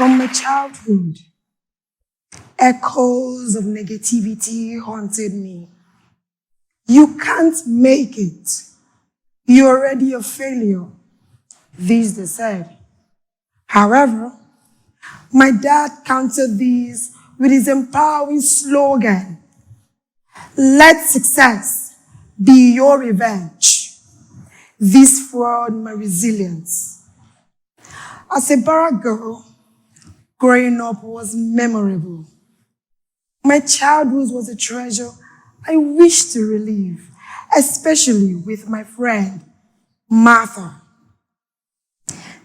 From my childhood, echoes of negativity haunted me. You can't make it. You're already a failure, this they said. However, my dad countered these with his empowering slogan, "Let success be your revenge." This fueled my resilience. As a Barrack girl, growing up was memorable. My childhood was a treasure I wish to relive, especially with my friend, Martha.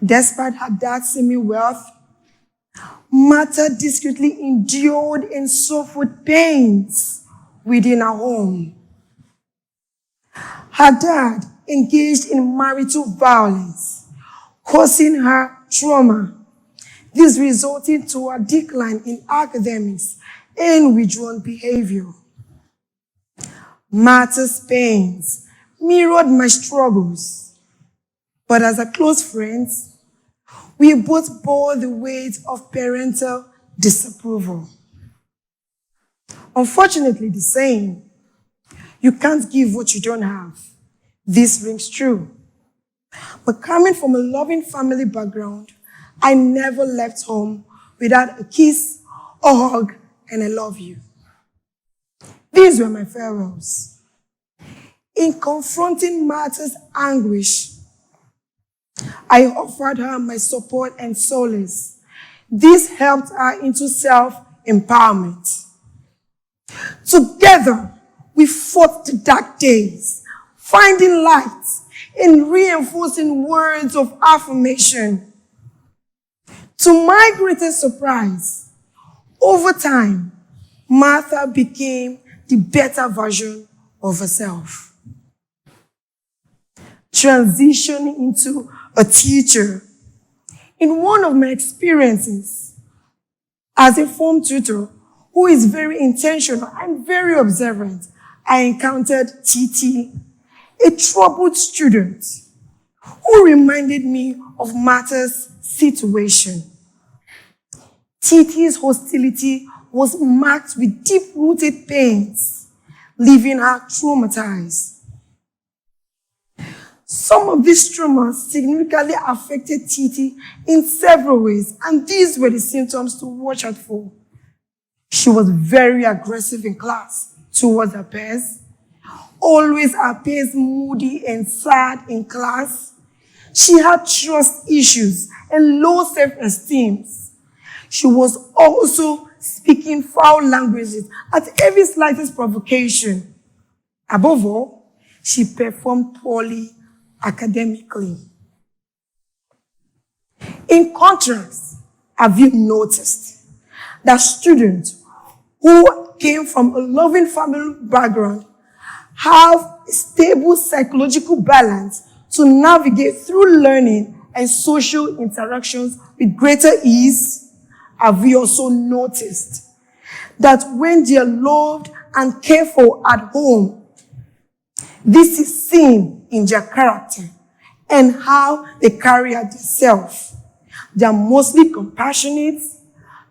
Despite her dad's semi-wealth, Martha discreetly endured and suffered pains within her home. Her dad engaged in marital violence, causing her trauma. This resulted to a decline in academics and withdrawn behavior. Martha's pains mirrored my struggles, but as a close friends, we both bore the weight of parental disapproval. Unfortunately, the saying, "You can't give what you don't have," this rings true. But coming from a loving family background, I never left home without a kiss, a hug, and a "love you." These were my farewells. In confronting Martha's anguish, I offered her my support and solace. This helped her into self-empowerment. Together, we fought the dark days, finding light and reinforcing words of affirmation. To my greatest surprise, over time, Martha became the better version of herself. Transitioning into a teacher. In one of my experiences as a form tutor who is very intentional and very observant, I encountered TT, a troubled student who reminded me of Martha's situation. TT's hostility was marked with deep-rooted pains, leaving her traumatized. Some of these traumas significantly affected TT in several ways, and these were the symptoms to watch out for. She was very aggressive in class towards her peers, always appears moody and sad in class. She had trust issues and low self-esteem. She was also speaking foul languages at every slightest provocation. Above all, she performed poorly academically. In contrast, have you noticed that students who came from a loving family background have a stable psychological balance to navigate through learning and social interactions with greater ease? Have we also noticed that when they are loved and cared for at home, this is seen in their character and how they carry out themselves? They are mostly compassionate,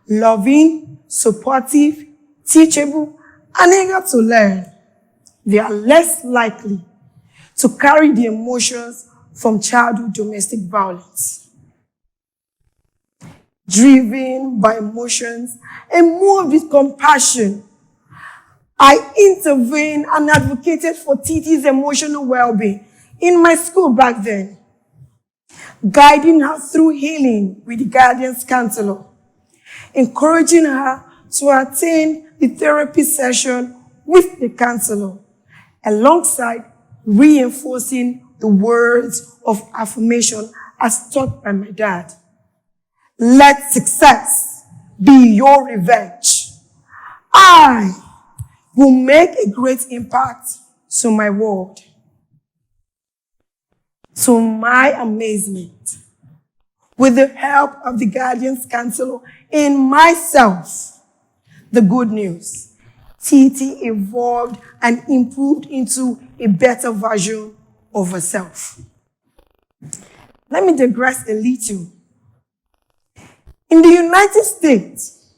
loving, supportive, teachable, and eager to learn. They are less likely to carry the emotions from childhood domestic violence. Driven by emotions and moved with compassion, I intervened and advocated for TT's emotional well-being in my school back then, guiding her through healing with the guidance counselor, encouraging her to attend the therapy session with the counselor, alongside reinforcing the words of affirmation as taught by my dad. Let success be your revenge. I will make a great impact to my world. To my amazement, with the help of the guidance counselor and myself, the good news, TT evolved and improved into a better version of herself. Let me digress a little. In the United States,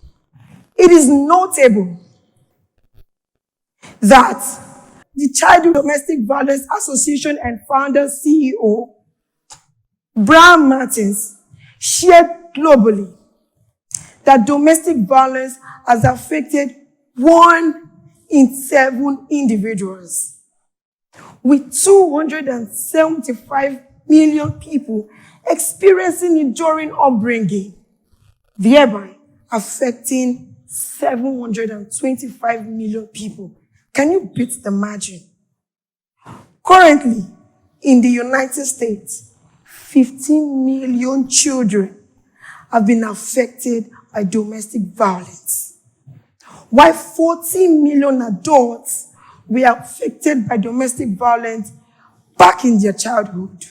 it is notable that the Child Domestic Violence Association and founder CEO, Brian Martins, shared globally that domestic violence has affected 1 in 7 individuals, with 275 million people experiencing it during upbringing, thereby affecting 725 million people. Can you beat the margin? Currently, in the United States, 15 million children have been affected by domestic violence, while 14 million adults were affected by domestic violence back in their childhood.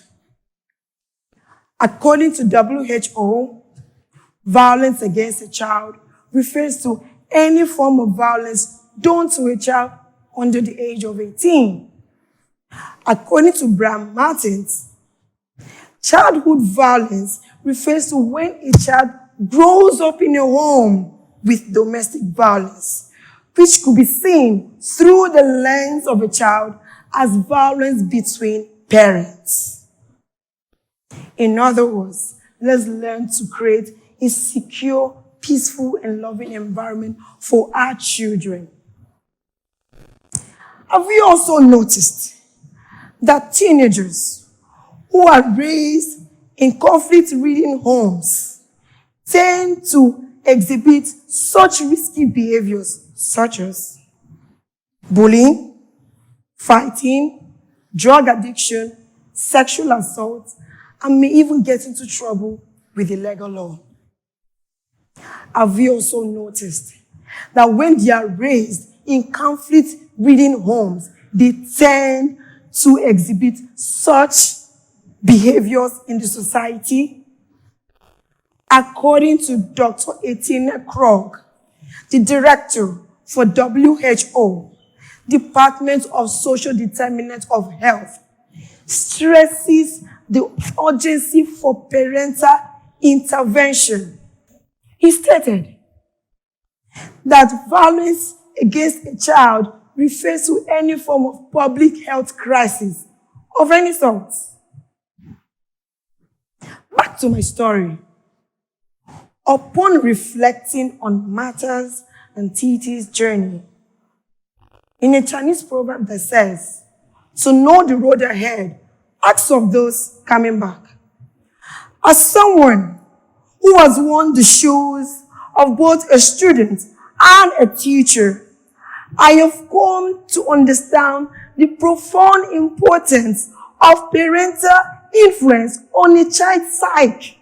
According to WHO, violence against a child refers to any form of violence done to a child under the age of 18. According to Brian Martins, childhood violence refers to when a child grows up in a home with domestic violence, which could be seen through the lens of a child as violence between parents. In other words, let's learn to create a secure, peaceful, and loving environment for our children. Have you also noticed that teenagers who are raised in conflict-ridden homes tend to exhibit such risky behaviors such as bullying, fighting, drug addiction, sexual assault, and may even get into trouble with the legal law? Have you also noticed that when they are raised in conflict-ridden homes, they tend to exhibit such behaviors in the society? According to Dr. Etienne Krog, the director for WHO, Department of Social Determinants of Health, stresses the urgency for parental intervention. He stated that violence against a child refers to any form of public health crisis of any sort. Back to my story. Upon reflecting on matters and TT's journey, in a Chinese proverb that says, to know the road ahead, ask of those coming back. As someone who has worn the shoes of both a student and a teacher, I have come to understand the profound importance of parental influence on a child's psyche.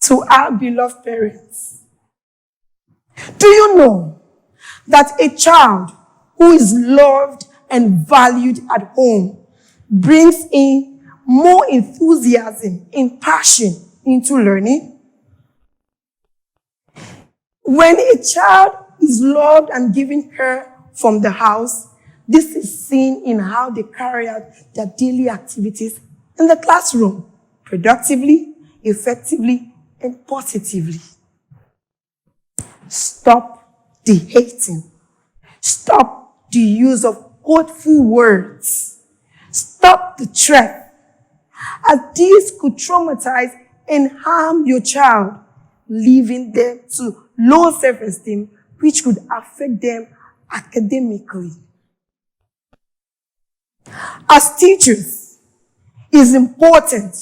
To our beloved parents, do you know that a child who is loved and valued at home brings in more enthusiasm and passion into learning? When a child is loved and given care from the house, this is seen in how they carry out their daily activities in the classroom, productively, effectively, and positively. Stop the hating. Stop the use of hurtful words. Stop the threat, as these could traumatize and harm your child, leaving them to low self-esteem, which could affect them academically. As teachers, it is important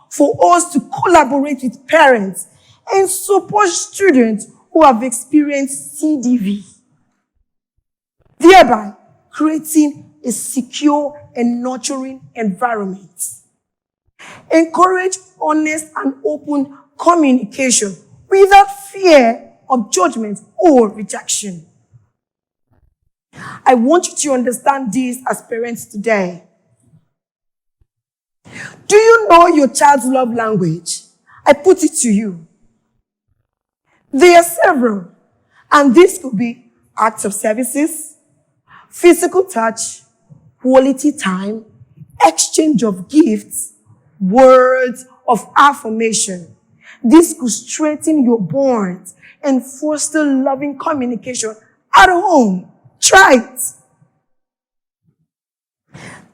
for us to collaborate with parents and support students who have experienced CDV, thereby creating a secure and nurturing environment. Encourage honest and open communication without fear of judgment or rejection. I want you to understand this as parents today. Do you know your child's love language? I put it to you. There are several, and this could be acts of services, physical touch, quality time, exchange of gifts, words of affirmation. This could strengthen your bonds and foster loving communication at home. Try it.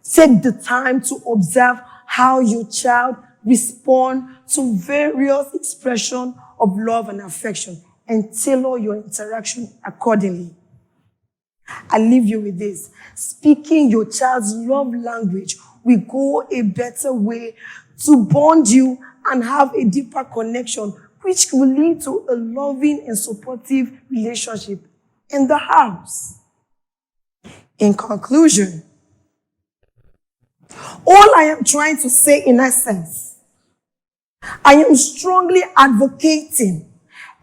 Take the time to observe how your child responds to various expressions of love and affection and tailor your interaction accordingly. I leave you with this. Speaking your child's love language will go a better way to bond you and have a deeper connection, which will lead to a loving and supportive relationship in the house. In conclusion, all I am trying to say in essence, I am strongly advocating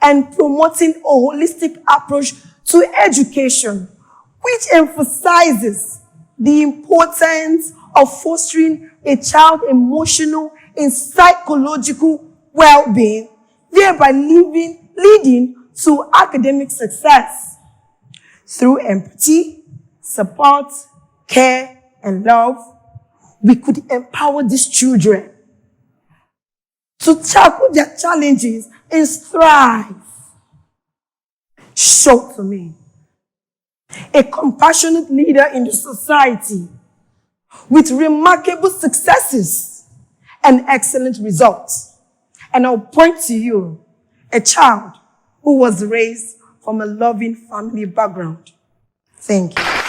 and promoting a holistic approach to education, which emphasizes the importance of fostering a child's emotional and psychological well-being, thereby leading to academic success. Through empathy, support, care, and love, we could empower these children to tackle their challenges and thrive. Show to me a compassionate leader in the society with remarkable successes and excellent results. And I'll point to you a child who was raised from a loving family background. Thank you.